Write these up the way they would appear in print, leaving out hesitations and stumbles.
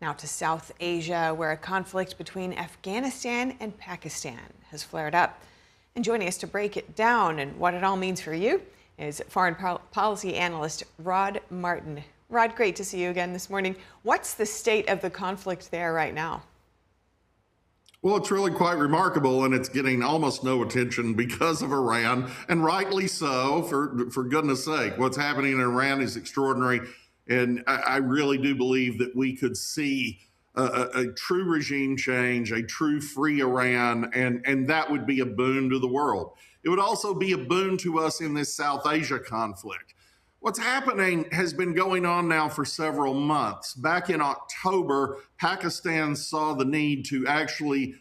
Now to South Asia, where a conflict between Afghanistan and Pakistan has flared up. And joining us to break it down and what it all means for you is foreign policy analyst Rod Martin. Rod, great to see you again this morning. What's the state of the conflict there right now? Well, it's really quite remarkable, and it's getting almost no attention because of Iran, and rightly so, for goodness sake. What's happening in Iran is extraordinary, and I really do believe that we could see a true regime change, a true free Iran, and that would be a boon to the world. It would also be a boon to us in this South Asia conflict. What's happening has been going on now for several months. Back in October, Pakistan saw the need to actually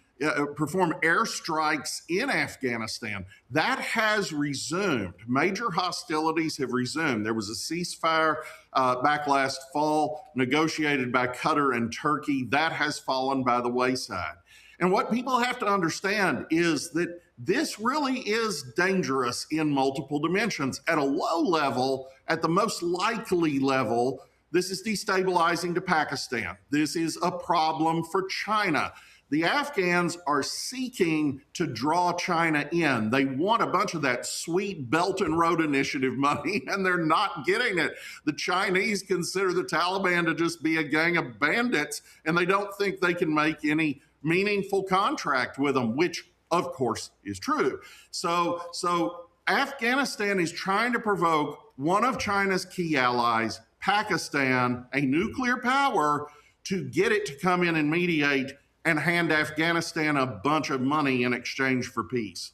perform airstrikes in Afghanistan. That has resumed. Major hostilities have resumed. There was a ceasefire back last fall, negotiated by Qatar and Turkey. That has fallen by the wayside. And what people have to understand is that this really is dangerous in multiple dimensions. At a low level, at the most likely level, this is destabilizing to Pakistan. This is a problem for China. The Afghans are seeking to draw China in. They want a bunch of that sweet Belt and Road Initiative money, and they're not getting it. The Chinese consider the Taliban to just be a gang of bandits, and they don't think they can make any meaningful contract with them, which of course is true. So Afghanistan is trying to provoke one of China's key allies, Pakistan, a nuclear power, to get it to come in and mediate and hand Afghanistan a bunch of money in exchange for peace.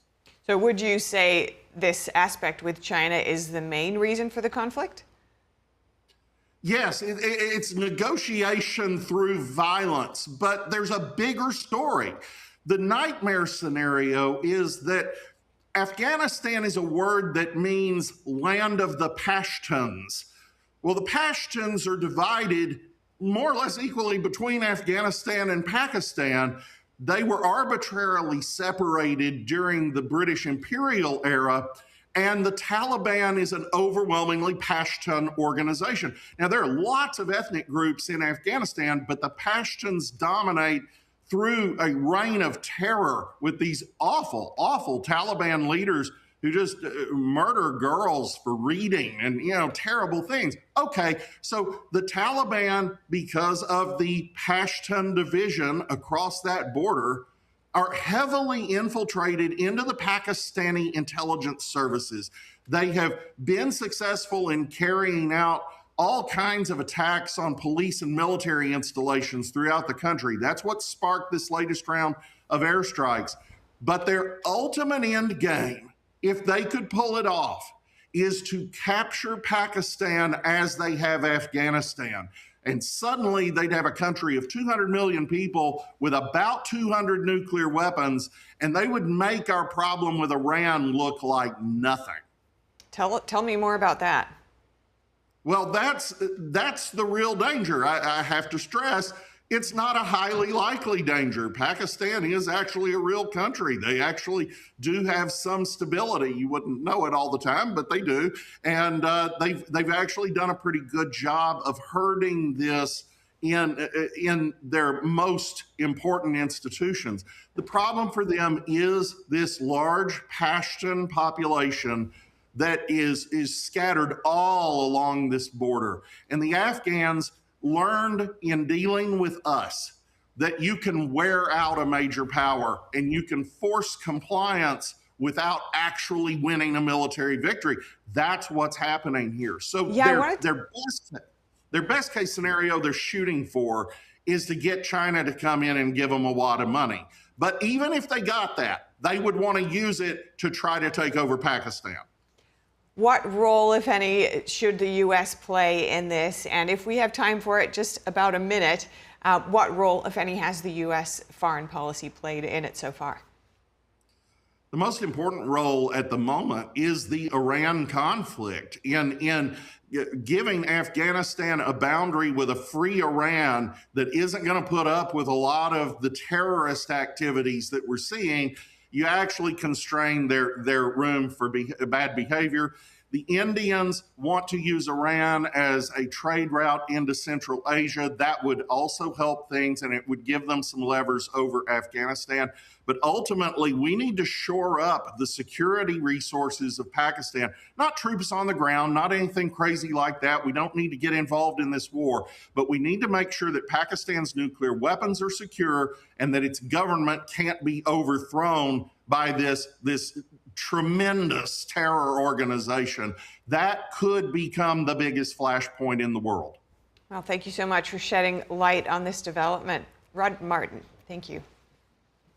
So would you say this aspect with China is the main reason for the conflict? Yes, it's negotiation through violence, but there's a bigger story. The nightmare scenario is that Afghanistan is a word that means land of the Pashtuns. Well, the Pashtuns are divided more or less equally between Afghanistan and Pakistan. They were arbitrarily separated during the British imperial era, and the Taliban is an overwhelmingly Pashtun organization. Now, there are lots of ethnic groups in Afghanistan, but the Pashtuns dominate through a reign of terror with these awful, awful Taliban leaders who just murder girls for reading and, terrible things. Okay, so the Taliban, because of the Pashtun division across that border, are heavily infiltrated into the Pakistani intelligence services. They have been successful in carrying out all kinds of attacks on police and military installations throughout the country. That's what sparked this latest round of airstrikes. But their ultimate end game, if they could pull it off, is to capture Pakistan as they have Afghanistan. And suddenly they'd have a country of 200 million people with about 200 nuclear weapons, and they would make our problem with Iran look like nothing. Tell me more about that. Well, that's the real danger. I have to stress, it's not a highly likely danger. Pakistan is actually a real country. They actually do have some stability. You wouldn't know it all the time, but they do. And they've actually done a pretty good job of herding this in their most important institutions. The problem for them is this large Pashtun population that is scattered all along this border. And the Afghans learned in dealing with us that you can wear out a major power and you can force compliance without actually winning a military victory. That's what's happening here. So their best case scenario they're shooting for is to get China to come in and give them a wad of money. But even if they got that, they would want to use it to try to take over Pakistan. What role, if any, should the U.S. play in this? And if we have time for it, just about a minute, what role, if any, has the U.S. foreign policy played in it so far? The most important role at the moment is the Iran conflict in giving Afghanistan a boundary with a free Iran that isn't going to put up with a lot of the terrorist activities that we're seeing. You actually constrain their room for bad behavior. The Indians want to use Iran as a trade route into Central Asia. That would also help things, and it would give them some levers over Afghanistan. But ultimately, we need to shore up the security resources of Pakistan, not troops on the ground, not anything crazy like that. We don't need to get involved in this war, but we need to make sure that Pakistan's nuclear weapons are secure and that its government can't be overthrown by this tremendous terror organization. That could become the biggest flashpoint in the world. Well, thank you so much for shedding light on this development. Rod Martin, thank you.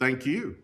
Thank you.